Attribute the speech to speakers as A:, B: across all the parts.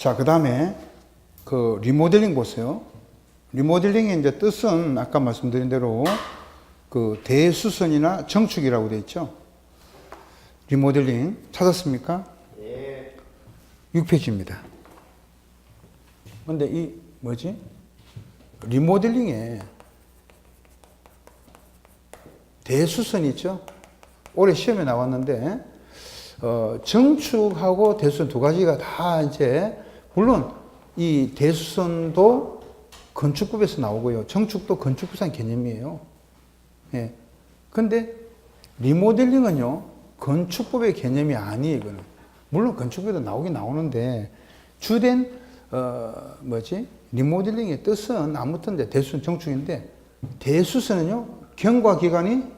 A: 자, 그 다음에 그 리모델링 보세요. 리모델링의 이제 뜻은 아까 말씀드린 대로 그 대수선이나 정축이라고 되어 있죠. 리모델링 찾았습니까?
B: 예.
A: 6페이지입니다. 근데 이 뭐지? 리모델링에 대수선 있죠? 올해 시험에 나왔는데 정축하고 대수선 두 가지가 다 이제 물론 이 대수선도 건축법에서 나오고요. 정축도 건축부상 개념이에요. 예. 근데 리모델링은요. 건축법의 개념이 아니에요, 이거는. 물론 건축법에도 나오긴 나오는데 주된 리모델링의 뜻은 아무튼 이제 대수선 정축인데 대수선은요. 경과기관이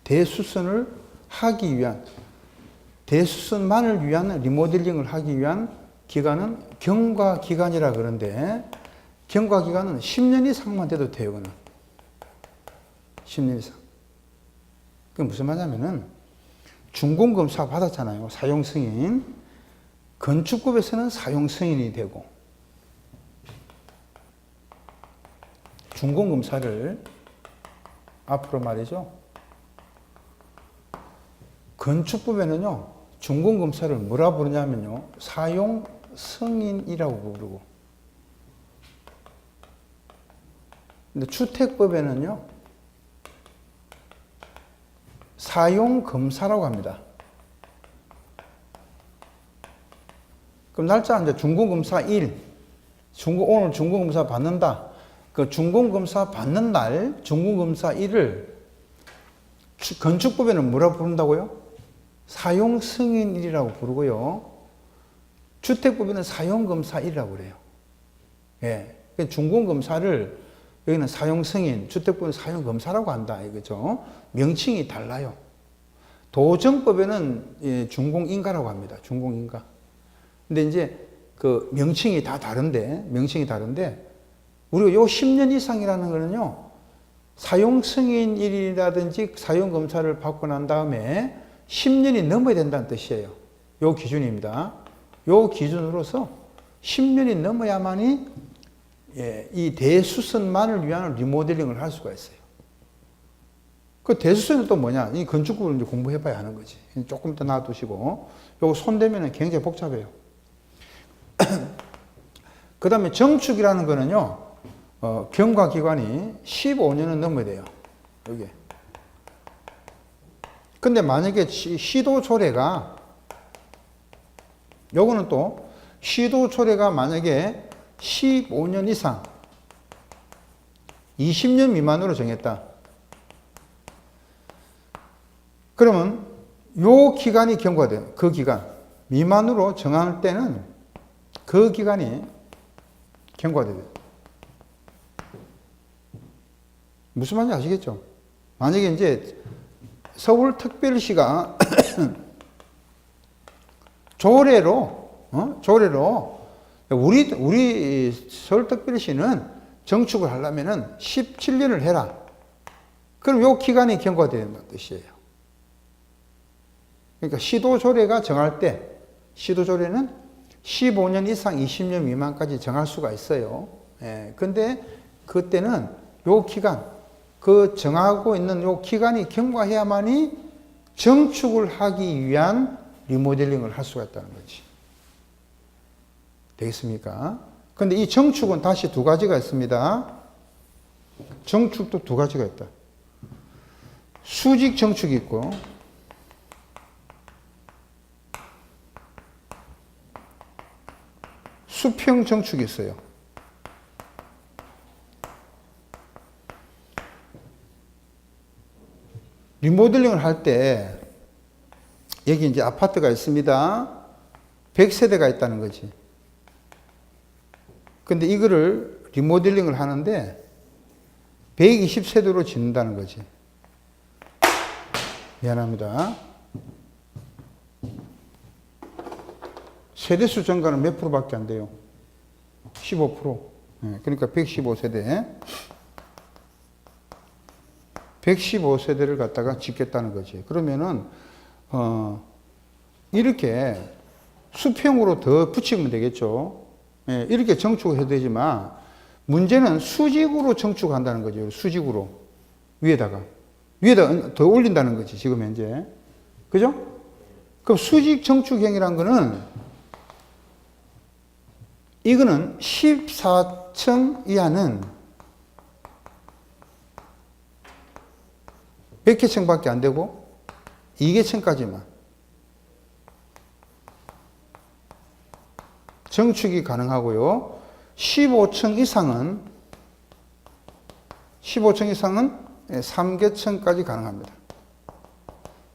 A: 대수선을 하기 위한 대수선만을 위한 리모델링을 하기 위한 기간은 경과기간이라 그러는데 경과기간은 10년 이상만 돼도 돼요. 그거는 10년 이상. 그게 무슨 말이냐면은 준공검사 받았잖아요. 사용승인. 건축법에서는 사용승인이 되고 준공검사를 앞으로 말이죠. 건축법에는요. 준공검사를 뭐라 부르냐면요. 사용승인이라고 부르고 근데 주택법에는요. 사용검사라고 합니다. 그럼 날짜 이제 준공검사 1, 오늘 준공검사 받는다. 그 준공검사 받는 날 준공검사 1을 건축법에는 뭐라고 부른다고요? 사용승인일이라고 부르고요. 주택법에는 사용검사 1이라고 그래요. 예. 준공검사를 여기는 사용승인, 주택법은 사용검사라고 한다. 이거죠. 명칭이 달라요. 도정법에는 준공인가라고 합니다. 준공인가. 근데 이제 그 명칭이 다른데, 우리가 요 10년 이상이라는 거는요, 사용승인일이라든지 사용검사를 받고 난 다음에 10년이 넘어야 된다는 뜻이에요. 요 기준입니다. 요 기준으로서 10년이 넘어야만이 이 대수선만을 위한 리모델링을 할 수가 있어요. 그 대수선은 또 뭐냐? 이 건축법을 이제 공부해봐야 하는 거지. 조금 더 놔두시고. 요거 손대면 굉장히 복잡해요. 그 다음에 정축이라는 거는요, 경과기관이 15년은 넘어야 돼요. 여기. 근데 만약에 시도조례가, 요거는 또, 시도조례가 만약에 15년 이상, 20년 미만으로 정했다. 그러면 요 기간이 경과돼요. 그 기간. 미만으로 정할 때는 그 기간이 경과돼요. 무슨 말인지 아시겠죠? 만약에 이제 서울특별시가 조례로 우리 서울특별시는 정축을 하려면은 17년을 해라. 그럼 요 기간이 경과돼야 된다는 뜻이에요. 그러니까 시도조례가 정할 때, 시도조례는 15년 이상 20년 미만까지 정할 수가 있어요. 예. 근데 그때는 요 기간, 그 정하고 있는 요 기간이 경과해야만이 정축을 하기 위한 리모델링을 할 수가 있다는 거지. 되겠습니까? 근데 이 정축은 다시 두 가지가 있습니다. 정축도 두 가지가 있다. 수직 정축이 있고, 수평 정축이 있어요. 리모델링을 할 때, 여기 이제 아파트가 있습니다. 100세대가 있다는 거지. 근데 이거를 리모델링을 하는데 120세대로 짓는다는 거지. 미안합니다. 세대수 증가는 몇 프로밖에 안 돼요? 15%. 그러니까 115세대. 115세대를 갖다가 짓겠다는 거지. 그러면은, 이렇게 수평으로 더 붙이면 되겠죠. 예, 이렇게 정축해도 되지만 문제는 수직으로 정축한다는 거죠. 수직으로 위에다가 더 올린다는 거지 지금 현재. 그죠? 그럼 수직 정축형이란 거는 이거는 14층 이하는 몇 개 층밖에 안 되고 2개 층까지만 정축이 가능하고요. 15층 이상은 3개 층까지 가능합니다.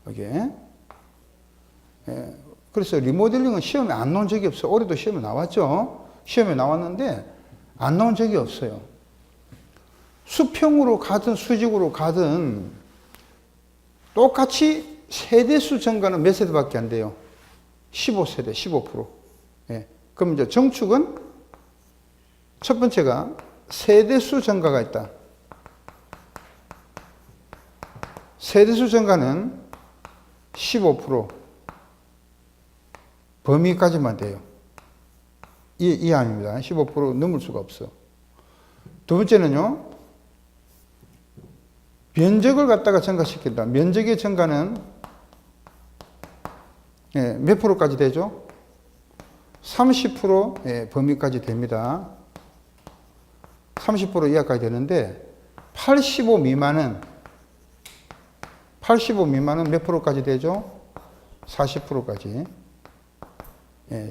A: 이게. 그래서 리모델링은 시험에 안 나온 적이 없어요. 올해도 시험에 나왔죠. 시험에 나왔는데 안 나온 적이 없어요. 수평으로 가든 수직으로 가든 똑같이 세대수 증가는 몇 세대밖에 안 돼요. 15세대, 15%. 예. 그럼 이제 정축은 첫 번째가 세대수 증가가 있다. 세대수 증가는 15% 범위까지만 돼요. 이하입니다. 15% 넘을 수가 없어. 두 번째는요, 면적을 갖다가 증가시킨다. 면적의 증가는 몇 프로까지 되죠? 30% 범위까지 됩니다. 30% 이하까지 되는데 85 미만은 몇 프로까지 되죠? 40%까지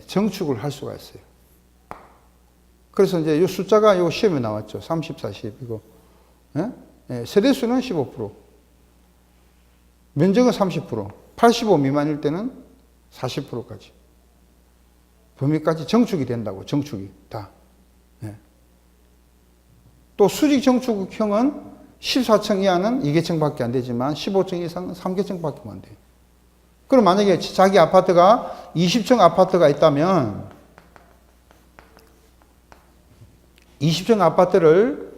A: 정축을 할 수가 있어요. 그래서 이제 이 숫자가 요 시험에 나왔죠. 30, 40 이거. 세대수는 15%, 면적은 30%, 85 미만일 때는 40%까지. 범위까지 정축이 된다고, 정축이 다. 또 수직 정축형은 14층 이하는 2개층밖에 안 되지만 15층 이상은 3개층밖에 안 돼요. 그럼 만약에 자기 아파트가 20층 아파트가 있다면 20층 아파트를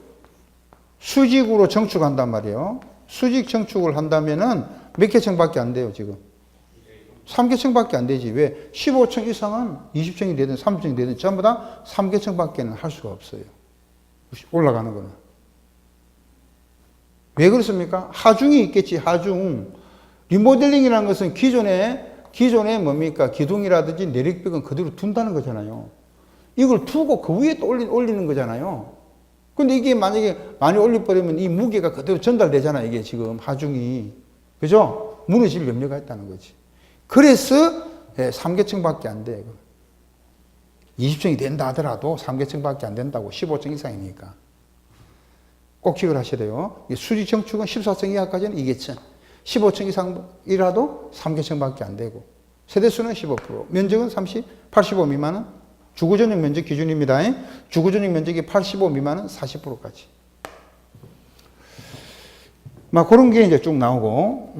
A: 수직으로 정축한단 말이에요. 수직 정축을 한다면은 몇 개층밖에 안 돼요, 지금. 3개층밖에 안 되지. 왜? 15층 이상은 20층이 되든 30층이 되든 전부 다 3개층밖에는 할 수가 없어요. 올라가는 거는. 왜 그렇습니까? 하중이 있겠지, 하중. 리모델링이라는 것은 기존에 뭡니까? 기둥이라든지 내력벽은 그대로 둔다는 거잖아요. 이걸 두고 그 위에 또 올리는 거잖아요. 근데 이게 만약에 많이 올려버리면 이 무게가 그대로 전달되잖아요. 이게 지금 하중이. 그죠? 무너질 염려가 있다는 거지. 그래서 3개층밖에 안 돼. 20층이 된다 하더라도 3개층밖에 안 된다고. 15층 이상이니까. 꼭 기억을 하셔야 돼요. 수직 정축은 14층 이하까지는 2개층. 15층 이상이라도 3개층밖에 안 되고. 세대수는 15%. 면적은 85 미만은 주거전용 면적 기준입니다. 주거전용 면적이 85 미만은 40%까지. 막 그런 게 이제 쭉 나오고,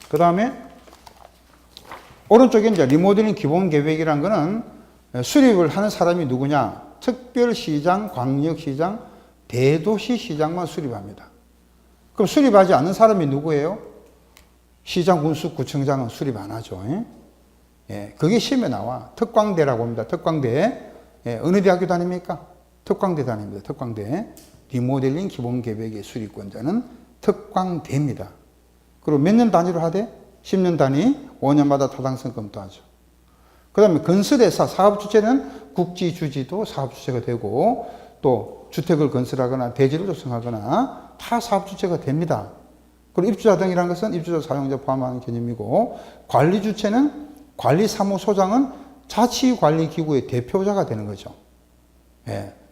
A: 그 다음에 오른쪽에 이제 리모델링 기본 계획이란 거는 수립을 하는 사람이 누구냐? 특별시장, 광역시장, 대도시시장만 수립합니다. 그럼 수립하지 않는 사람이 누구예요? 시장, 군수, 구청장은 수립 안 하죠. 그게 시험에 나와. 특광대라고 합니다. 특광대. 어느 대학교 다닙니까? 특광대 다닙니다. 특광대. 리모델링 기본 계획의 수립권자는 특광대입니다. 그리고 몇 년 단위로 하되? 10년 단위, 5년마다 타당성 검토하죠. 그 다음에 건설회사, 사업주체는 국지주지도 사업주체가 되고, 또 주택을 건설하거나 대지를 조성하거나 다 사업주체가 됩니다. 그리고 입주자 등이라는 것은 입주자 사용자 포함하는 개념이고, 관리주체는 관리사무소장은 자치관리기구의 대표자가 되는 거죠.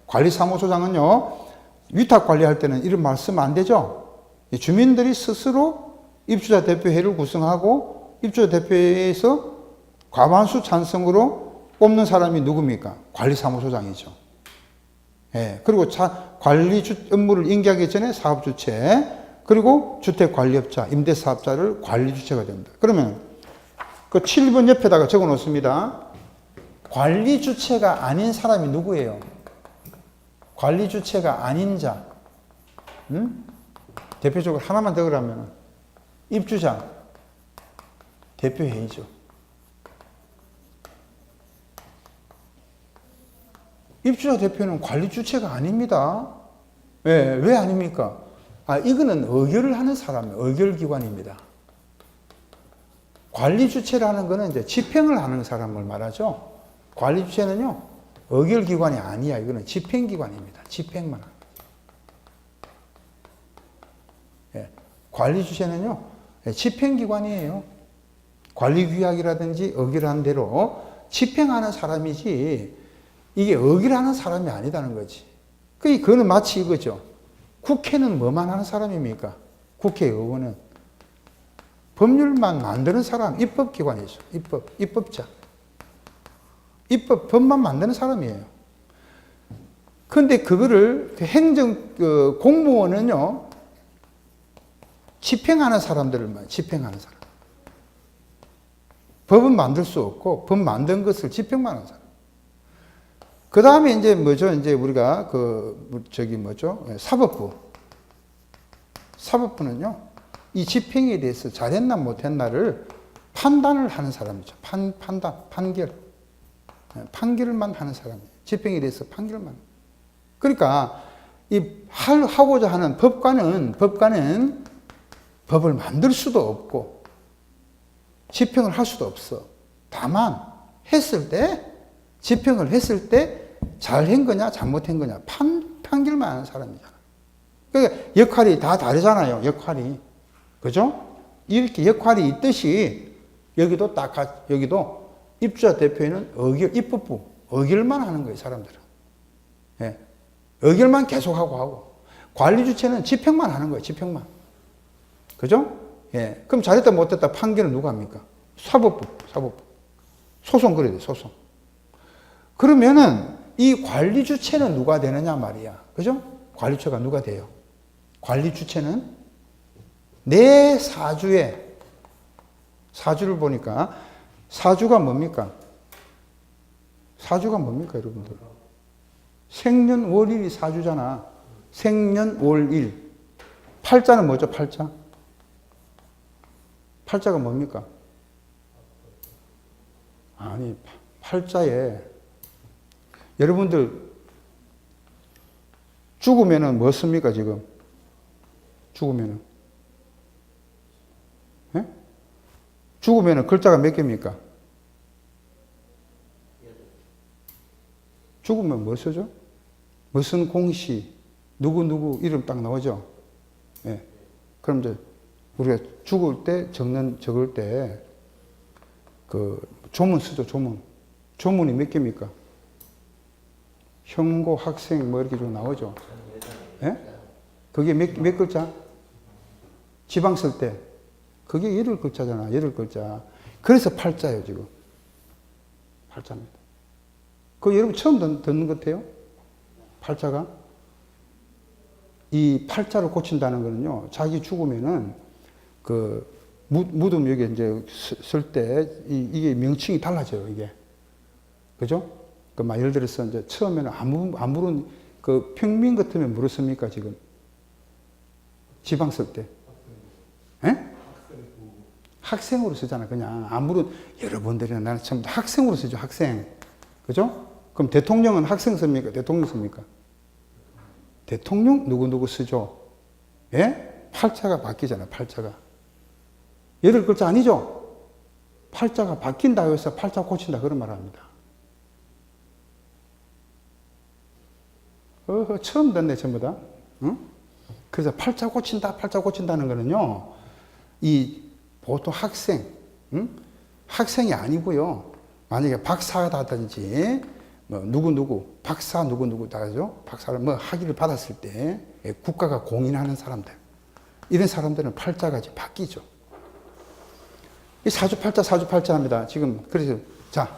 A: 관리사무소장은요, 위탁 관리할 때는 이런 말 쓰면 안 되죠. 주민들이 스스로 입주자 대표회를 구성하고 입주자 대표회에서 과반수 찬성으로 뽑는 사람이 누굽니까? 관리사무소장이죠. 그리고 관리 업무를 인계하기 전에 사업주체, 그리고 주택관리업자, 임대사업자를 관리주체가 됩니다. 그러면 그 7번 옆에다가 적어 놓습니다. 관리주체가 아닌 사람이 누구예요? 관리주체가 아닌 자. 대표적으로 하나만 더 그러면 입주자, 대표회의죠. 입주자 대표는 관리 주체가 아닙니다. 왜 아닙니까? 이거는 의결을 하는 사람이에요. 의결기관입니다. 관리 주체라는 거는 이제 집행을 하는 사람을 말하죠. 관리 주체는요, 의결기관이 아니야. 이거는 집행기관입니다. 집행만 합니다. 관리 주체는요, 집행기관이에요. 관리규약이라든지 의결한 대로 집행하는 사람이지, 이게 의결하는 사람이 아니다는 거지. 그거는 마치 이거죠. 국회는 뭐만 하는 사람입니까? 국회의원은 법률만 만드는 사람, 입법기관이죠. 입법자. 법만 만드는 사람이에요. 근데 그거를 공무원은요, 집행하는 사람들만 집행하는 사람. 법은 만들 수 없고, 법 만든 것을 집행만 하는 사람. 그 다음에 이제 뭐죠? 이제 우리가 사법부. 사법부는요, 이 집행에 대해서 잘했나 못했나를 판단을 하는 사람이죠. 판결만 하는 사람이에요. 집행에 대해서 판결만. 그러니까 하고자 하는 법관은 법을 만들 수도 없고 집행을 할 수도 없어. 다만 집행을 했을 때 잘한 거냐 잘못한 거냐 판결만 하는 사람이잖아. 그러니까 역할이 다 다르잖아요. 역할이. 그죠? 이렇게 역할이 있듯이 여기도 입주자 대표에는 입법부 의결만 하는 거예요. 사람들은. 의결만 계속하고 관리 주체는 집행만 하는 거예요. 집행만. 그죠? 그럼 잘했다 못했다 판결은 누가 합니까? 사법부. 소송 그래야 돼. 소송. 그러면은 이 관리 주체는 누가 되느냐 말이야. 그죠? 관리 주체가 누가 돼요? 관리 주체는 내 사주를 보니까 사주가 뭡니까? 여러분들? 생년월일이 사주잖아. 생년월일. 팔자는 뭐죠? 팔자가 뭡니까? 아니, 팔자에 여러분들 죽으면은 뭐 씁니까, 지금? 죽으면은. 죽으면은 글자가 몇 개입니까? 죽으면 뭐 쓰죠? 무슨 공시, 누구 이름 딱 나오죠? 그럼 이제 우리가 죽을 때 적을 때 조문 쓰죠, 조문. 조문이 몇 개입니까? 형고, 학생 뭐 이렇게 좀 나오죠? 그게 몇 글자? 지방 쓸 때. 그게 8글자잖아, 8글자. 그래서 팔자예요, 지금. 팔자입니다. 그거 여러분 처음 듣는 것 같아요? 팔자가? 이 팔자를 고친다는 거는요, 자기 죽으면은, 무덤 여기 이제 쓸 때, 이게 명칭이 달라져요, 이게. 그죠? 예를 들어서 이제 처음에는 아무런 평민 같으면 물었습니까, 지금? 지방 쓸 때. 학생으로 쓰잖아, 그냥. 여러분들이나 나는 전부 학생으로 쓰죠, 학생. 그죠? 그럼 대통령은 학생 씁니까? 대통령 씁니까? 대통령 누구 쓰죠? 팔자가 바뀌잖아요, 팔자가. 8글자 아니죠? 팔자가 바뀐다 해서 팔자 고친다 그런 말 합니다. 처음 듣네, 전부 다. 응? 그래서 팔자 고친다는 거는요, 보통 학생, 학생이 아니고요. 만약에 박사다든지, 박사 누구 다죠? 박사를 학위를 받았을 때, 국가가 공인하는 사람들. 이런 사람들은 팔자가 이제 바뀌죠. 이 사주팔자 합니다. 지금, 그래서, 자,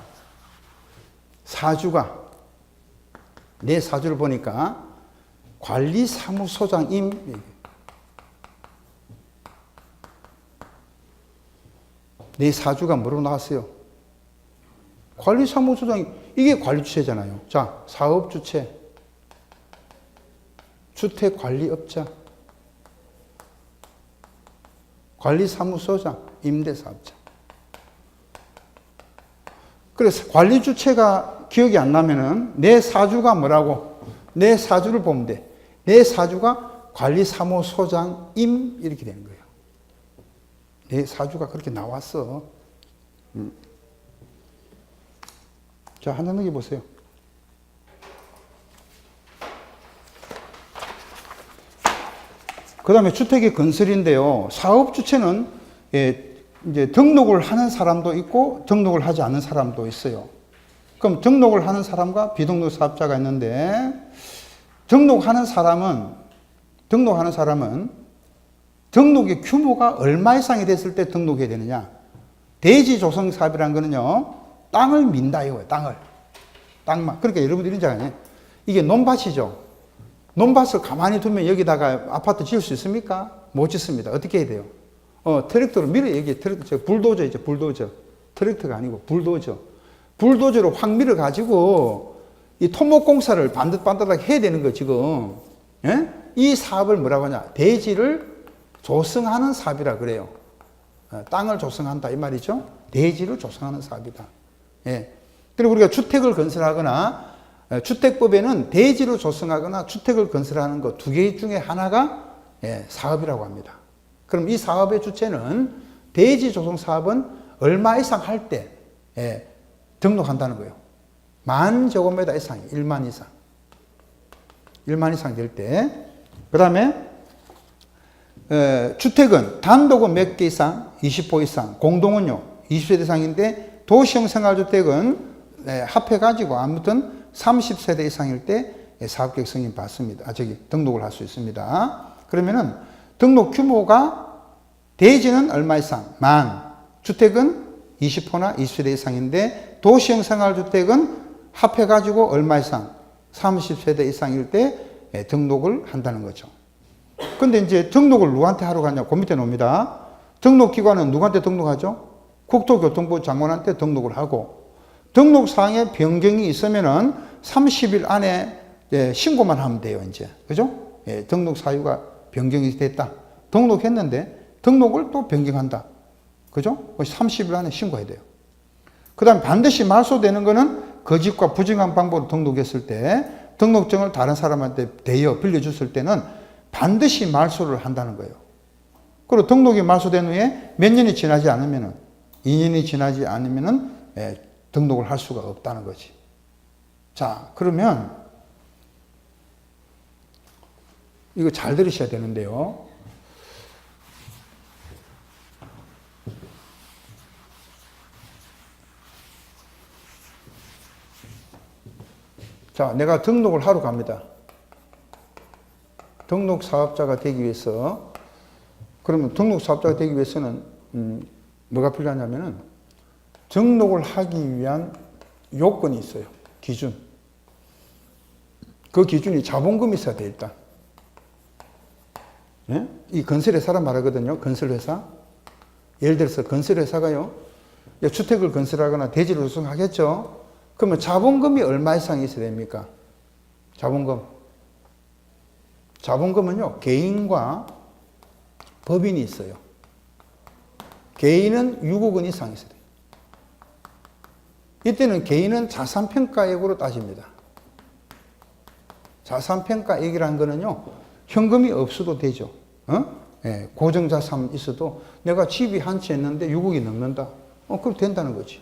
A: 내 사주를 보니까 관리사무소장임, 내 사주가 뭐로 나왔어요? 관리사무소장이, 이게 관리주체잖아요. 자, 사업주체, 주택관리업자, 관리사무소장, 임대사업자. 그래서 관리주체가 기억이 안 나면은 내 사주가 뭐라고? 내 사주를 보면 돼. 내 사주가 관리사무소장임 이렇게 되는 거예요. 내 사주가 그렇게 나왔어. 자, 한 장 넘겨보세요. 그 다음에 주택의 건설인데요. 사업 주체는 이제 등록을 하는 사람도 있고 등록을 하지 않는 사람도 있어요. 그럼 등록을 하는 사람과 비등록 사업자가 있는데 등록하는 사람은 등록의 규모가 얼마 이상이 됐을 때 등록해야 되느냐? 대지 조성 사업이라는 거는요. 땅을 민다 이거예요. 땅만. 그러니까 여러분들 이런 줄 아냐? 이게 논밭이죠. 논밭을 가만히 두면 여기다가 아파트 지을 수 있습니까? 못 짓습니다. 어떻게 해야 돼요? 트랙터로 밀어, 여기 트랙터, 불도저이죠, 불도저. 트랙터가 아니고 불도저. 불도저로 확 밀어가지고 이 토목공사를 반듯반듯하게 해야 되는 거 지금. 예? 이 사업을 뭐라고 하냐? 대지를 조성하는 사업이라 그래요. 땅을 조성한다 이 말이죠. 대지를 조성하는 사업이다. 예. 그리고 우리가 주택을 건설하거나 주택법에는 대지를 조성하거나 주택을 건설하는 것 두 개 중에 하나가 사업이라고 합니다. 그럼 이 사업의 주체는 대지 조성 사업은 얼마 이상 할 때 등록한다는 거예요. 10,000제곱미터 이상, 1만 이상. 1만 이상 될 때. 그 다음에 주택은 단독은 몇 개 이상? 20호 이상. 공동은요? 20세대 이상인데 도시형 생활주택은 합해가지고 아무튼 30세대 이상일 때 사업계획 승인 받습니다. 등록을 할 수 있습니다. 그러면은 등록 규모가 대지는 얼마 이상? 10,000. 주택은 20호나 20세대 이상인데 도시형 생활주택은 합해가지고 얼마 이상? 30세대 이상일 때 등록을 한다는 거죠. 근데 이제 등록을 누구한테 하러 가냐? 그 밑에 놓습니다. 등록기관은 누구한테 등록하죠? 국토교통부 장관한테 등록을 하고 등록사항에 변경이 있으면은 30일 안에 신고만 하면 돼요, 이제. 그죠? 등록 사유가 변경이 됐다. 등록했는데 등록을 또 변경한다. 그죠? 30일 안에 신고해야 돼요. 그 다음에 반드시 말소되는 거는 거짓과 부정한 방법으로 등록했을 때 등록증을 다른 사람한테 대여 빌려줬을 때는 반드시 말소를 한다는 거예요. 그리고 등록이 말소된 후에 몇 년이 지나지 않으면은 2년이 지나지 않으면은 등록을 할 수가 없다는 거지. 자, 그러면 이거 잘 들으셔야 되는데요. 자, 내가 등록을 하러 갑니다. 등록 사업자가 되기 위해서, 그러면 등록 사업자가 되기 위해서는 뭐가 필요하냐면은 등록을 하기 위한 요건이 있어요. 기준. 그 기준이 자본금이 있어야 돼, 일단. 예? 이 건설회사란 말하거든요. 건설회사. 예를 들어서 건설회사가요, 주택을 건설하거나 대지를 조성하겠죠. 그러면 자본금이 얼마 이상 있어야 됩니까? 자본금은요, 개인과 법인이 있어요. 개인은 6억 원 이상 있어야 돼요. 이때는 개인은 자산평가액으로 따집니다. 자산평가액이라는 거는요, 현금이 없어도 되죠. 고정자산 있어도 내가 집이 한 채 있는데 6억이 넘는다. 그럼 된다는 거지.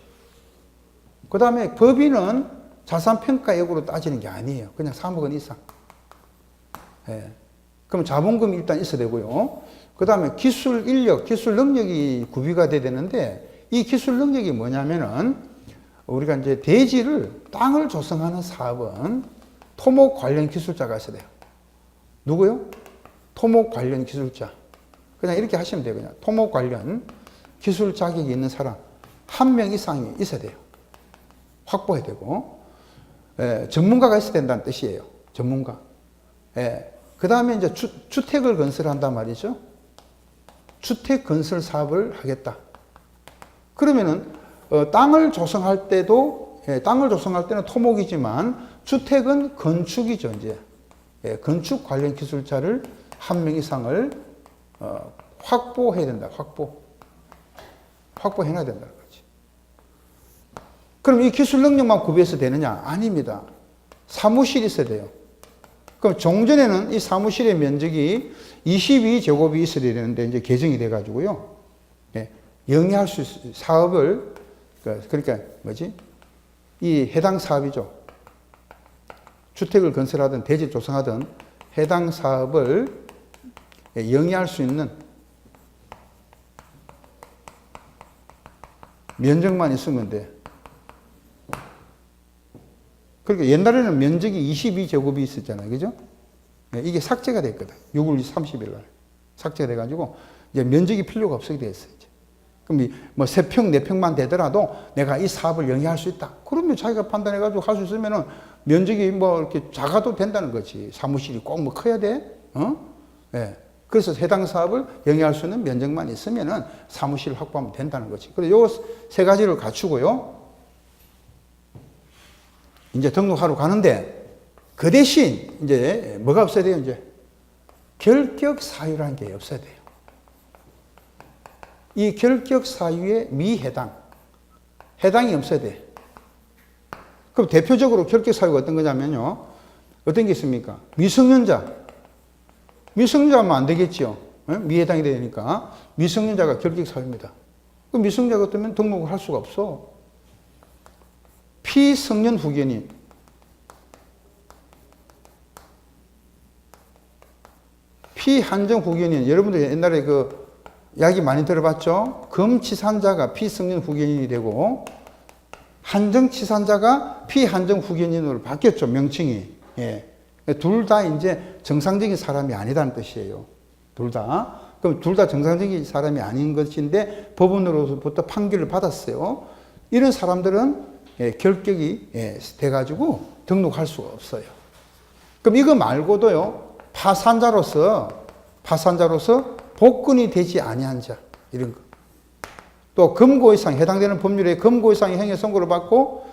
A: 그 다음에 법인은 자산평가액으로 따지는 게 아니에요. 그냥 3억 원 이상. 그럼 자본금이 일단 있어야 되고요. 그 다음에 기술 인력, 기술 능력이 구비가 돼야 되는데 이 기술 능력이 뭐냐면은 우리가 이제 대지를, 땅을 조성하는 사업은 토목 관련 기술자가 있어야 돼요. 누구요? 토목 관련 기술자. 그냥 이렇게 하시면 돼요. 그냥 토목 관련 기술 자격이 있는 사람 1명 이상이 있어야 돼요. 확보해야 되고, 전문가가 있어야 된다는 뜻이에요. 전문가. 그 다음에 이제 주택을 건설한단 말이죠. 주택 건설 사업을 하겠다. 그러면은 땅을 조성할 때도, 땅을 조성할 때는 토목이지만 주택은 건축이죠, 이제. 건축 관련 기술자를 1명 이상을 확보해야 된다. 확보해놔야 된다는 거지. 그럼 이 기술 능력만 구비해서 되느냐? 아닙니다. 사무실이 있어야 돼요. 그럼 종전에는 이 사무실의 면적이 22제곱이 있어야 되는데 이제 개정이 돼가지고요. 예, 영위할 수 있는 사업을, 그러니까 뭐지? 이 해당 사업이죠. 주택을 건설하든 대지 조성하든 해당 사업을 영위할 수 있는 면적만 있으면 돼. 그러니까 옛날에는 면적이 22제곱이 있었잖아요. 그죠? 이게 삭제가 됐거든. 6월 30일 날. 삭제가 돼가지고, 이제 면적이 필요가 없게 됐어요. 이제. 그럼 뭐 3평, 4평만 되더라도 내가 이 사업을 영위할 수 있다. 그러면 자기가 판단해가지고 할 수 있으면은 면적이 뭐 이렇게 작아도 된다는 거지. 사무실이 꼭 뭐 커야 돼? 예. 그래서 해당 사업을 영위할 수 있는 면적만 있으면은 사무실을 확보하면 된다는 거지. 그래서 요 3가지를 갖추고요. 이제 등록하러 가는데 그 대신 이제 뭐가 없어야 돼요? 이제 결격 사유라는 게 없어야 돼요. 이 결격 사유에 해당이 없어야 돼. 그럼 대표적으로 결격 사유가 어떤 거냐면요. 어떤 게 있습니까? 미성년자면 안 되겠죠. 미해당이 되니까 미성년자가 결격 사유입니다. 그 미성년자가 어쩌면 등록을 할 수가 없어. 피성년 후견인, 피한정 후견인, 여러분들 옛날에 그 이야기 많이 들어봤죠? 금치산자가 피성년 후견인이 되고 한정치산자가 피한정 후견인으로 바뀌었죠, 명칭이. 예. 둘 다 이제 정상적인 사람이 아니다는 뜻이에요. 둘 다. 그럼 둘 다 정상적인 사람이 아닌 것인데 법원으로부터 판결을 받았어요. 이런 사람들은 결격이 돼가지고 등록할 수가 없어요. 그럼 이거 말고도요, 파산자로서 복권이 되지 아니한 자, 이런 거. 또 금고 이상, 해당되는 법률에 금고 이상의 행위 선고를 받고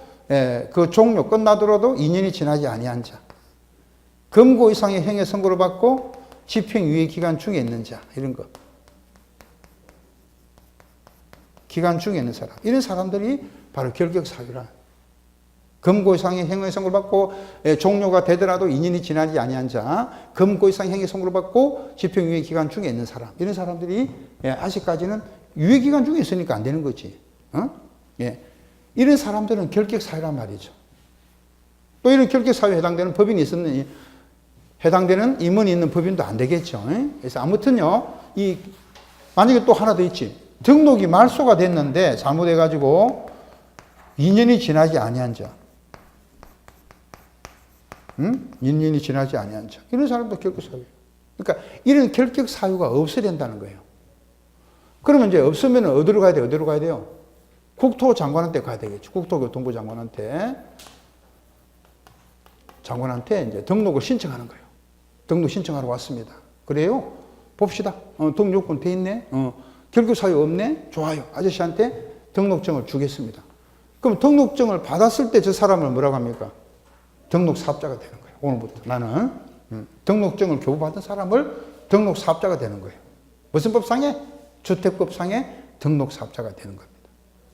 A: 그 종료 끝나더라도 2년이 지나지 아니한 자. 금고 이상의 행위 선고를 받고 집행유예 기간 중에 있는 자, 이런 거. 기간 중에 있는 사람. 이런 사람들이 바로 결격사유라. 금고 이상의 행위 선고를 받고 종료가 되더라도 2년이 지나지 아니한 자, 금고 이상의 행위 선고를 받고 집행유예 기간 중에 있는 사람. 이런 사람들이 아직까지는 유예 기간 중에 있으니까 안 되는 거지. 이런 사람들은 결격사유란 말이죠. 또 이런 결격사유에 해당되는 법인이 있었느니 해당되는 임원이 있는 법인도 안 되겠죠. 그래서 아무튼요, 만약에 또 하나 더 있지. 등록이 말소가 됐는데 잘못해가지고 2년이 지나지 아니한 자. 2년이 지나지 아니한 자. 이런 사람도 결격사유예요. 그러니까 이런 결격사유가 없어야 된다는 거예요. 그러면 이제 없으면 어디로 가야 돼요? 어디로 가야 돼요? 국토장관한테 가야 되겠죠. 국토교통부 장관한테 이제 등록을 신청하는 거예요. 등록 신청하러 왔습니다. 그래요? 봅시다. 등록권 돼 있네? 결격사유 없네? 좋아요. 아저씨한테 등록증을 주겠습니다. 그럼 등록증을 받았을 때 저 사람을 뭐라고 합니까? 등록사업자가 되는 거예요. 오늘부터 나는 등록증을 교부받은 사람을 등록사업자가 되는 거예요. 무슨 법상에? 주택법상에 등록사업자가 되는 겁니다.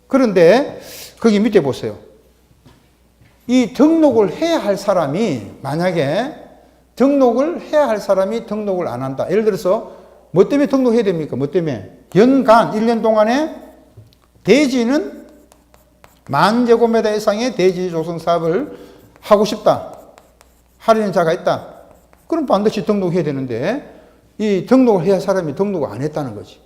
A: 그런데 거기 밑에 보세요. 이 등록을 해야 할 사람이 만약에 등록을 해야 할 사람이 등록을 안 한다. 예를 들어서 뭐 때문에 등록해야 됩니까? 뭐 때문에? 연간 1년 동안에 대지는 10,000제곱미터 이상의 대지 조성 사업을 하고 싶다. 하려는 자가 있다. 그럼 반드시 등록해야 되는데 이 등록을 해야 할 사람이 등록을 안 했다는 거지.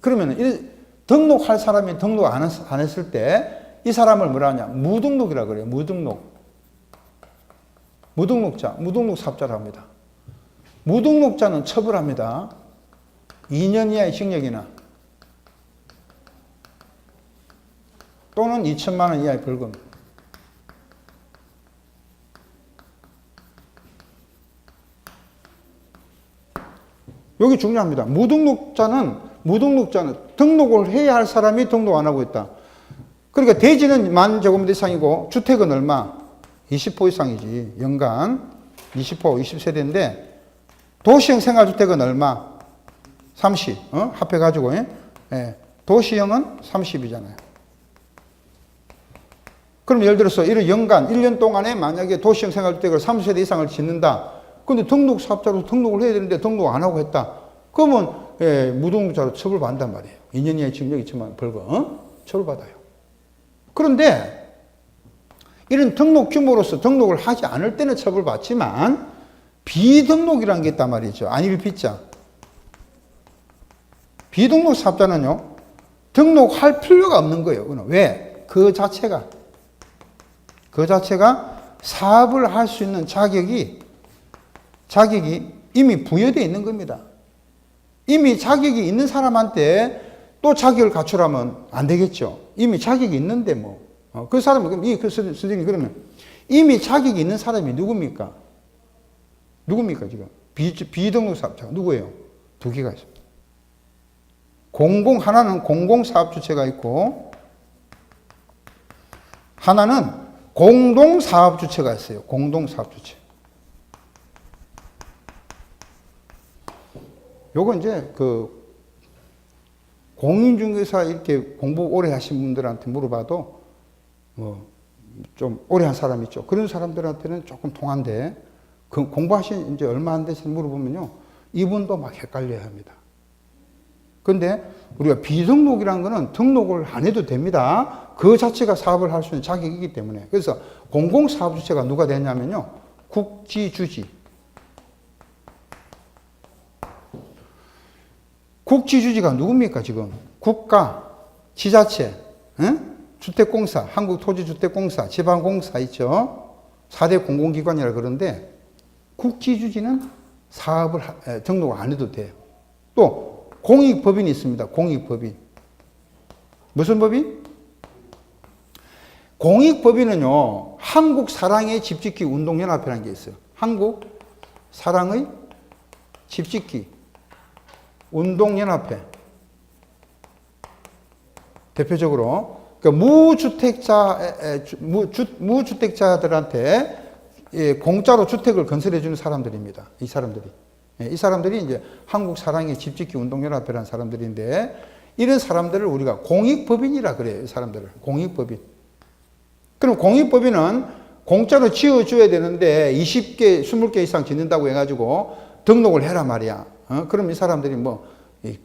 A: 그러면 등록할 사람이 등록 안 했을 때 이 사람을 뭐라 하냐? 무등록이라 그래요. 무등록자, 무등록 사업자라고 합니다. 무등록자는 처벌합니다. 2년 이하의 징역이나 또는 2천만 원 이하의 벌금. 여기 중요합니다. 무등록자는 등록을 해야 할 사람이 등록 안 하고 있다. 그러니까 대지는 10,000제곱미터 이상이고 주택은 얼마? 20호 이상이지. 연간 20호, 20세대인데 도시형 생활주택은 얼마? 30. 합해가지고. 도시형은 30이잖아요. 그럼 예를 들어서 이런 연간 1년 동안에 만약에 도시형 생활주택을 3세대 이상을 짓는다. 근데 등록사업자로 등록을 해야 되는데 등록 안 하고 했다. 그러면 무등록자로 처벌받는단 말이에요. 2년 이하의 징역 2천만 벌금 처벌받아요. 그런데 이런 등록 규모로서 등록을 하지 않을 때는 처벌받지만 비등록이라는 게 있단 말이죠. 안일 비자. 비등록 사업자는요, 등록할 필요가 없는 거예요. 왜? 그 자체가 사업을 할 수 있는 자격이 이미 부여되어 있는 겁니다. 이미 자격이 있는 사람한테 또 자격을 갖추라면 안 되겠죠. 이미 자격이 있는데 뭐. 그 사람이, 선생님, 그러면 이미 자격이 있는 사람이 누굽니까? 지금? 비등록 사업자가 누구예요? 두 개가 있습니다. 하나는 공공사업주체가 있고, 하나는 공동사업주체가 있어요. 공동사업주체. 요거 이제 공인중개사 이렇게 공부 오래 하신 분들한테 물어봐도 좀 오래 한 사람 있죠. 그런 사람들한테는 조금 통한데, 공부하신 이제 얼마 안 되신 물어보면요, 이분도 막 헷갈려야 합니다. 근데 우리가 비등록이라는 거는 등록을 안 해도 됩니다. 그 자체가 사업을 할 수 있는 자격이기 때문에. 그래서 공공사업주체가 누가 되냐면요, 국지주지. 국지주지가 누굽니까, 지금? 국가, 지자체, 주택공사, 한국토지주택공사, 지방공사 있죠? 4대 공공기관이라 그러는데, 국지주지는 사업을, 등록을 안 해도 돼요. 또, 공익법인이 있습니다. 공익법인. 무슨 법인? 공익법인은요, 한국사랑의 집짓기 운동연합회라는 게 있어요. 한국사랑의 집짓기 운동연합회. 대표적으로, 그러니까 무주택자들한테 공짜로 주택을 건설해주는 사람들입니다. 이 사람들이 이제 한국사랑의 집짓기 운동연합회라는 사람들인데, 이런 사람들을 우리가 공익법인이라 그래요. 이 사람들을. 공익법인. 그럼 공익법인은 공짜로 지어줘야 되는데 20개, 20개 이상 짓는다고 해가지고 등록을 해라 말이야. 그럼 이 사람들이 뭐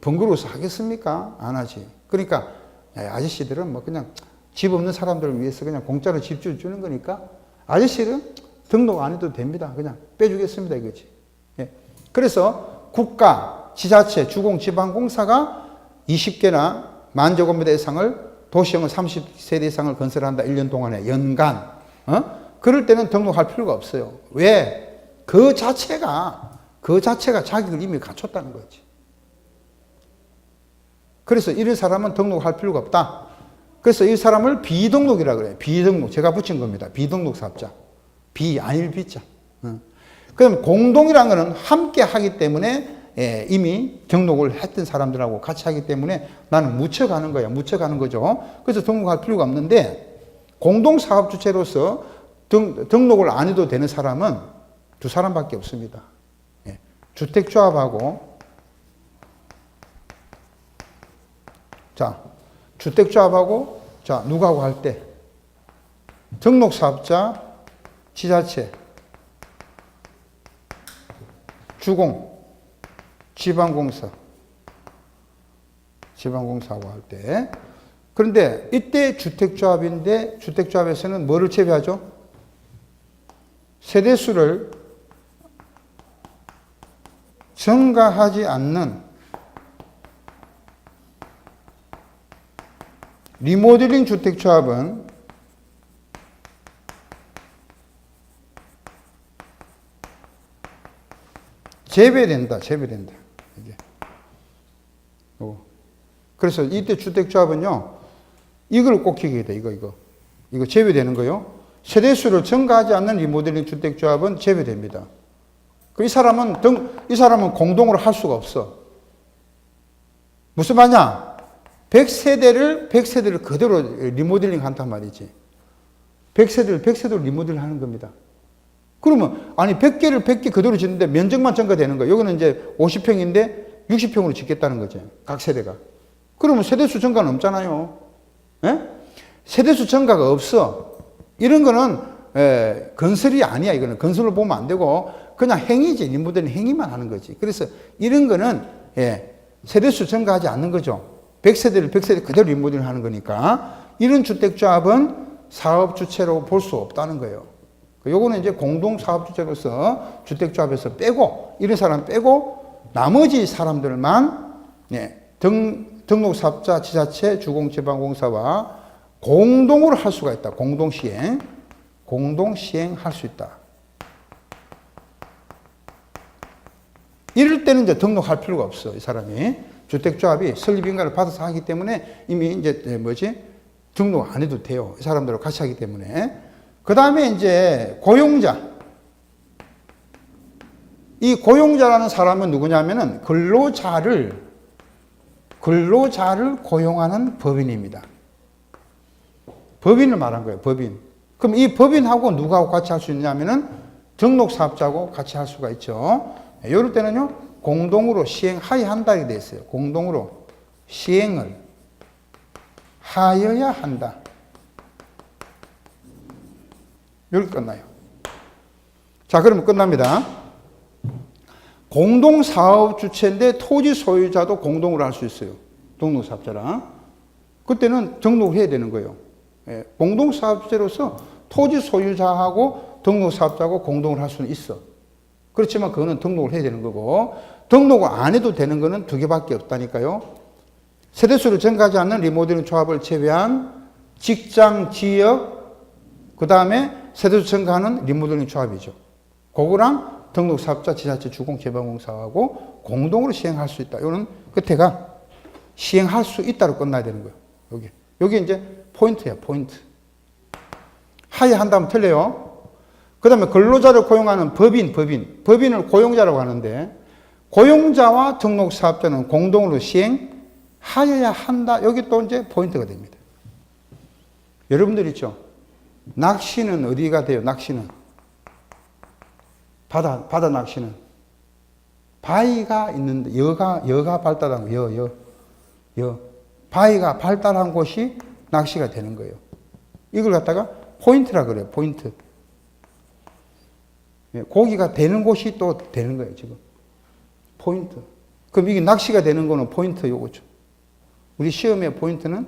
A: 번거로워서 하겠습니까? 안 하지. 그러니까 아저씨들은 뭐 그냥 집 없는 사람들을 위해서 그냥 공짜로 집 지어주는 거니까 아저씨들은 등록 안 해도 됩니다. 그냥 빼주겠습니다. 이거지. 예. 그래서 국가, 지자체, 주공, 지방공사가 20개나 만제곱미터 이상을 도시형을 30세대 이상을 건설한다. 1년 동안에 연간. 그럴 때는 등록할 필요가 없어요. 왜? 그 자체가 자격을 이미 갖췄다는 거지. 그래서 이런 사람은 등록할 필요가 없다. 그래서 이 사람을 비등록이라 그래요. 비등록. 제가 붙인 겁니다. 비등록 사업자. 안일 비자. 그럼 공동이라는 것은 함께 하기 때문에 이미 등록을 했던 사람들하고 같이 하기 때문에 나는 묻혀가는 거야. 묻혀가는 거죠. 그래서 등록할 필요가 없는데, 공동사업주체로서 등록을 안 해도 되는 사람은 두 사람밖에 없습니다. 주택조합하고, 주택조합하고, 누구하고 할 때? 등록사업자, 지자체, 주공, 지방공사하고 할 때. 그런데 이때 주택조합인데, 주택조합에서는 뭐를 제외하죠? 세대수를 증가하지 않는 리모델링 주택조합은 제외된다. 이게. 그래서 이때 주택조합은요, 이걸 꼭 기억해야 돼. 이거 제외되는 거요. 세대수를 증가하지 않는 리모델링 주택조합은 제외됩니다. 이 사람은 공동으로 할 수가 없어. 무슨 말이냐? 100세대를 그대로 리모델링 한단 말이지. 100세대로 리모델링 하는 겁니다. 그러면, 100개를 100개 그대로 짓는데 면적만 증가되는 거예요. 여기는 이제 50평인데 60평으로 짓겠다는 거죠. 각 세대가. 그러면 세대수 증가는 없잖아요. 예? 세대수 증가가 없어. 이런 거는 건설이 아니야. 이거는 건설을 보면 안 되고 그냥 행위지. 리모델링 행위만 하는 거지. 그래서 이런 거는 세대수 증가하지 않는 거죠. 100세대를 100세대 그대로 리모델링 하는 거니까 이런 주택조합은 사업주체로 볼 수 없다는 거예요. 요거는 이제 공동사업주체로서 주택조합에서 빼고 이런 사람 빼고 나머지 사람들만 등록사업자, 지자체, 주공지방공사와 공동으로 할 수가 있다. 공동시행할 수 있다. 이럴 때는 이제 등록할 필요가 없어. 이 사람이 주택조합이 설립인가를 받아서 하기 때문에 이미 이제 등록 안 해도 돼요. 이 사람들하고 같이 하기 때문에. 그 다음에 이제 고용자. 이 고용자라는 사람은 누구냐면은 근로자를 고용하는 법인입니다. 법인을 말한 거예요. 법인. 그럼 이 법인하고 누구하고 같이 할 수 있냐면은 등록사업자하고 같이 할 수가 있죠. 이럴 때는요, 공동으로 시행하여야 되어 있어요. 공동으로 시행을 하여야 한다. 이렇게 끝나요. 자, 그러면 끝납니다. 공동사업주체인데 토지 소유자도 공동으로 할 수 있어요. 등록사업자랑. 그때는 등록을 해야 되는 거예요. 공동사업주체로서 토지 소유자하고 등록사업자하고 공동을 할 수는 있어. 그렇지만 그거는 등록을 해야 되는 거고, 등록을 안 해도 되는 거는 두 개밖에 없다니까요. 세대수를 증가하지 않는 리모델링 조합을 제외한 직장, 지역, 그 다음에 세대수 증가하는 리모델링 조합이죠. 그거랑 등록사업자, 지자체, 주공개발공사하고 공동으로 시행할 수 있다. 이거는 끝에가 시행할 수 있다로 끝나야 되는 거예요. 여기 이제 포인트야, 포인트. 하야 한다면 틀려요. 그 다음에 근로자를 고용하는 법인을 고용자라고 하는데, 고용자와 등록사업자는 공동으로 시행하여야 한다. 여기 또 이제 포인트가 됩니다. 여러분들 있죠? 낚시는 어디가 돼요? 낚시는 바다 낚시는 바위가 있는데 여가 발달한 여 바위가 발달한 곳이 낚시가 되는 거예요. 이걸 갖다가 포인트라 그래요. 포인트. 고기가 되는 곳이 또 되는 거예요. 지금 포인트. 그럼 이게 낚시가 되는 거는 포인트 요거죠. 우리 시험의 포인트는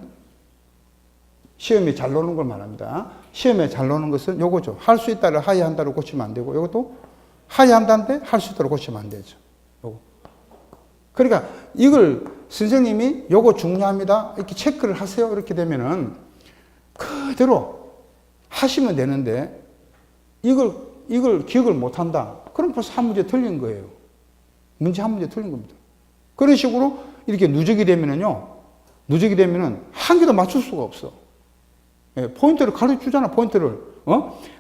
A: 시험에 잘 노는 걸 말합니다. 시험에 잘 노는 것은 요거죠. 할 수 있다를 하야 한다로 고치면 안 되고, 요것도 하야 한다는데 할 수 있다로 고치면 안 되죠. 요거. 그러니까 이걸 선생님이 요거 중요합니다. 이렇게 체크를 하세요. 이렇게 되면은 그대로 하시면 되는데 이걸 기억을 못 한다. 그럼 벌써 한 문제 틀린 거예요. 문제 한 문제 틀린 겁니다. 그런 식으로 이렇게 누적이 되면은 한 개도 맞출 수가 없어. 포인트를 가르쳐 주잖아, 포인트를.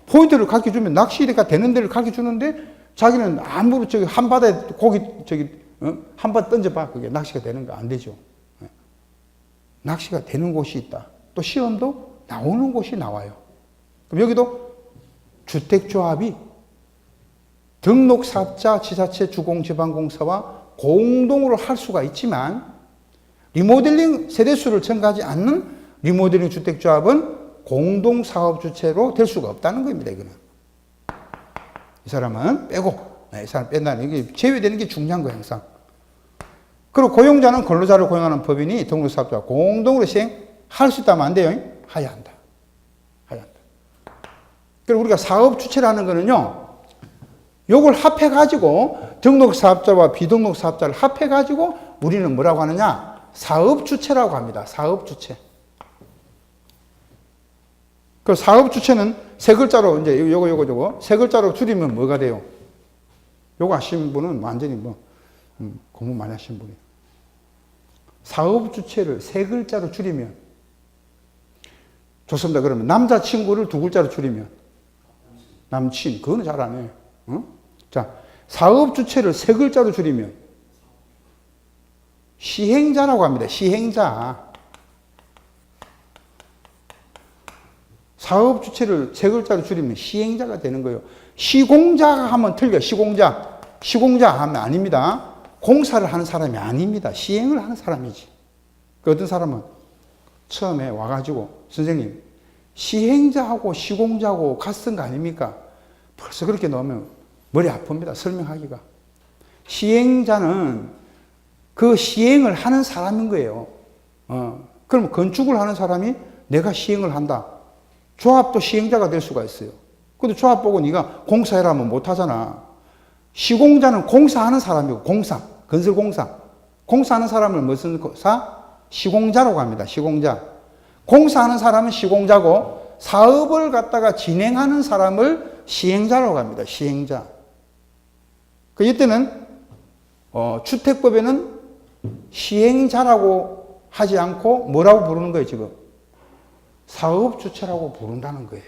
A: 포인트를 가르쳐 주면 낚시가 되는 데를 가르쳐 주는데 자기는 아무리 한바다에 고기, 한바다 던져봐. 그게 낚시가 되는 거 안 되죠. 낚시가 되는 곳이 있다. 또 시험도 나오는 곳이 나와요. 그럼 여기도 주택조합이 등록사업자, 지자체, 주공지방공사와 공동으로 할 수가 있지만 리모델링 세대수를 증가하지 않는 리모델링 주택조합은 공동사업주체로 될 수가 없다는 겁니다. 이거는. 이 사람은 빼고, 이 사람 뺀다는 게 제외되는 게 중요한 거예요. 항상. 그리고 고용자는 근로자를 고용하는 법인이 등록사업자와 공동으로 시행할 수 있다면 안 돼요. 해야 한다. 그리고 우리가 사업주체라는 거는요, 요걸 합해가지고 등록사업자와 비등록사업자를 합해가지고 우리는 뭐라고 하느냐? 사업주체라고 합니다. 사업주체. 그 사업주체는 세 글자로, 이제 요거, 세 글자로 줄이면 뭐가 돼요? 요거 아시는 분은 완전히 공부 많이 하신 분이에요. 사업주체를 세 글자로 줄이면, 좋습니다. 그러면 남자친구를 두 글자로 줄이면, 남친, 그거는 잘 안 해요. 자, 사업주체를 세 글자로 줄이면, 시행자라고 합니다. 시행자. 사업주체를 세 글자로 줄이면 시행자가 되는 거예요. 시공자가 하면 틀려. 시공자 하면 아닙니다. 공사를 하는 사람이 아닙니다. 시행을 하는 사람이지. 그 어떤 사람은 처음에 와가지고 선생님 시행자하고 시공자하고 같은 거 아닙니까? 벌써 그렇게 넣으면 머리 아픕니다. 설명하기가. 시행자는 그 시행을 하는 사람인 거예요. 그럼 건축을 하는 사람이 내가 시행을 한다. 조합도 시행자가 될 수가 있어요. 근데 조합 보고 네가 공사해라 하면 못 하잖아. 시공자는 공사하는 사람이고, 공사, 건설공사. 공사하는 사람을 무슨 사? 시공자라고 합니다. 시공자. 공사하는 사람은 시공자고, 사업을 갖다가 진행하는 사람을 시행자라고 합니다. 시행자. 그 이때는 주택법에는 시행자라고 하지 않고 뭐라고 부르는 거예요, 지금? 사업주체라고 부른다는 거예요.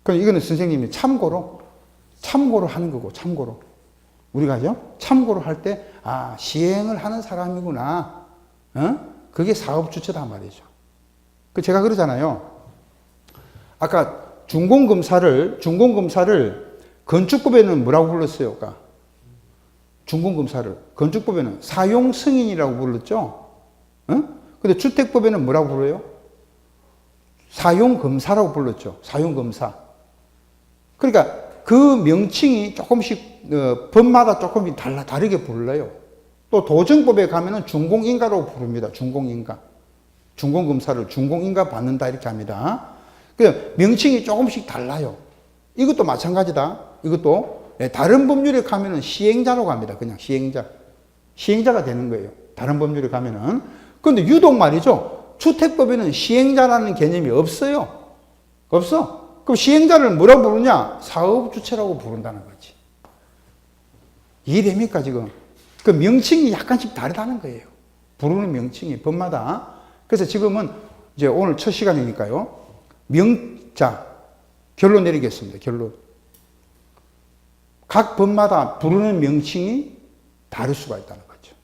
A: 그럼 이거는 선생님이 참고로 하는 거고, 참고로. 우리가요, 참고로 할 때, 아, 시행을 하는 사람이구나. 그게 사업주체다 말이죠. 제가 그러잖아요. 아까 준공검사를 건축법에는 뭐라고 불렀어요? 아까? 준공검사를. 건축법에는 사용승인이라고 불렀죠? 근데 주택법에는 뭐라고 불러요? 사용검사라고 불렀죠. 사용검사. 그러니까 그 명칭이 조금씩, 법마다 조금씩 다르게 불러요. 또 도정법에 가면은 준공인가라고 부릅니다. 준공인가. 준공검사를 준공인가 받는다 이렇게 합니다. 그 명칭이 조금씩 달라요. 이것도 마찬가지다. 이것도 다른 법률에 가면은 시행자라고 합니다. 그냥 시행자. 시행자가 되는 거예요. 다른 법률에 가면은. 그런데 유독 말이죠. 주택법에는 시행자라는 개념이 없어요. 없어. 그럼 시행자를 뭐라고 부르냐? 사업주체라고 부른다는 거지. 이해됩니까, 지금? 그 명칭이 약간씩 다르다는 거예요. 부르는 명칭이 법마다. 그래서 지금은 이제 오늘 첫 시간이니까요. 자, 결론 내리겠습니다. 결론. 각 법마다 부르는 명칭이 다를 수가 있다는 거죠.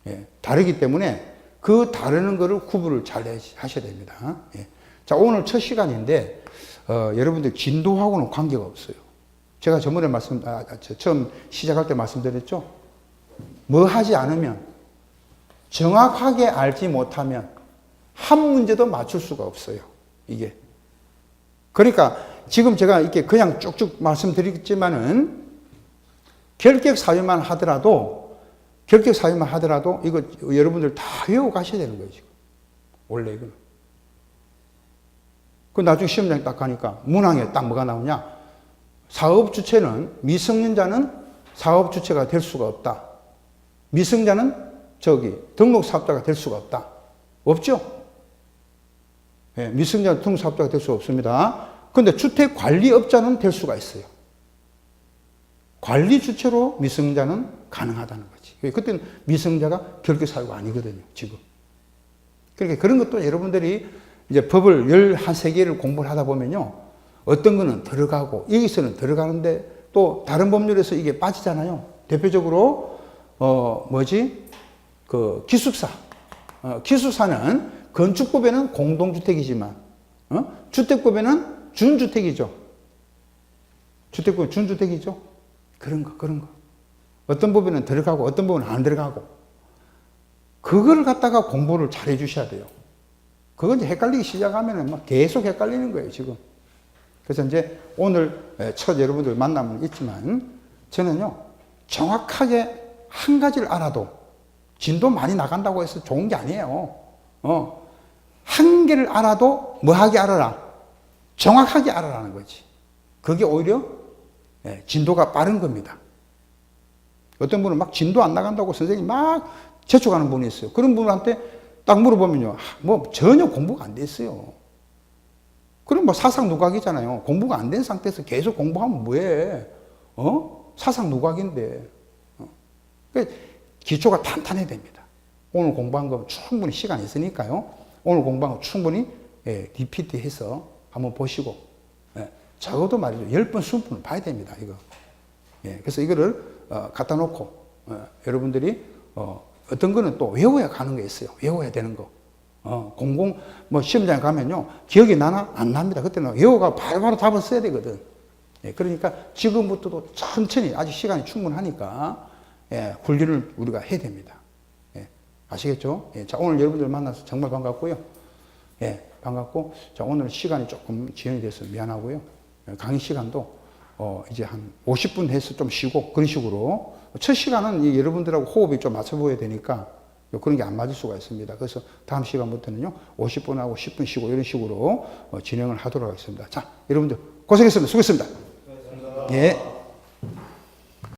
A: 예, 다르기 때문에 그 다르는 거를 구분을 잘 하셔야 됩니다. 예. 자, 오늘 첫 시간인데, 여러분들 진도하고는 관계가 없어요. 제가 저번에 처음 시작할 때 말씀드렸죠? 뭐 하지 않으면, 정확하게 알지 못하면, 한 문제도 맞출 수가 없어요. 이게. 그러니까, 지금 제가 이렇게 그냥 쭉쭉 말씀드리겠지만은, 결격 사유만 하더라도, 이거 여러분들 다 외우고 가셔야 되는 거예요, 지금. 원래 이거는. 그 나중에 시험장 딱 가니까 문항에 딱 뭐가 나오냐? 사업주체는, 미성년자는 사업주체가 될 수가 없다. 미성자는 등록사업자가 될 수가 없다. 없죠? 예, 미성년자는 등록사업자가 될 수 없습니다. 그런데 주택관리업자는 될 수가 있어요. 관리주체로 미성년자는 가능하다는 거지. 그때는 미성년자가 결격사유가 아니거든요, 지금. 그러니까 그런 것도 여러분들이 이제 법을 13개를 공부를 하다 보면요. 어떤 거는 들어가고, 여기서는 들어가는데 또 다른 법률에서 이게 빠지잖아요. 대표적으로, 기숙사. 기숙사는 건축법에는 공동주택이지만, 주택법에는 준주택이죠. 주택법은 준주택이죠. 그런 거. 어떤 법에는 들어가고, 어떤 법은 안 들어가고. 그걸 갖다가 공부를 잘 해주셔야 돼요. 그건 이제 헷갈리기 시작하면은 막 계속 헷갈리는 거예요, 지금. 그래서 이제 오늘 첫 여러분들 만남은 있지만, 저는요, 정확하게 한 가지를 알아도 진도 많이 나간다고 해서 좋은 게 아니에요. 한 개를 알아도 뭐하게 알아라? 정확하게 알아라는 거지. 그게 오히려 진도가 빠른 겁니다. 어떤 분은 막 진도 안 나간다고 선생님이 막 재촉하는 분이 있어요. 그런 분한테 딱 물어보면요, 뭐 전혀 공부가 안 됐어요. 그럼 뭐 사상 누각이잖아요. 공부가 안 된 상태에서 계속 공부하면 뭐해? 사상 누각인데. 기초가 탄탄해야 됩니다. 오늘 공부한 거 충분히 시간이 있으니까요. 오늘 공부한 거 충분히 DPT 해서 한번 보시고, 적어도 말이죠. 10번, 20번을 봐야 됩니다. 이거. 그래서 이거를 갖다 놓고, 여러분들이 어떤 거는 또 외워야 가는 게 있어요. 외워야 되는 거. 시험장에 가면요. 기억이 나나? 안 납니다. 그때는 외워가 바로바로 답을 써야 되거든. 그러니까 지금부터도 천천히, 아직 시간이 충분하니까, 훈련을 우리가 해야 됩니다. 아시겠죠? 자, 오늘 여러분들 만나서 정말 반갑고요. 예, 반갑고. 자, 오늘 시간이 조금 지연이 돼서 미안하고요. 강의 시간도 이제 한 50분 해서 좀 쉬고 그런 식으로. 첫 시간은 여러분들하고 호흡이 좀 맞춰보야 되니까 그런 게 안 맞을 수가 있습니다. 그래서 다음 시간부터는요, 50분하고 10분 쉬고 이런 식으로 진행을 하도록 하겠습니다. 자, 여러분들 고생했습니다. 수고했습니다. 예.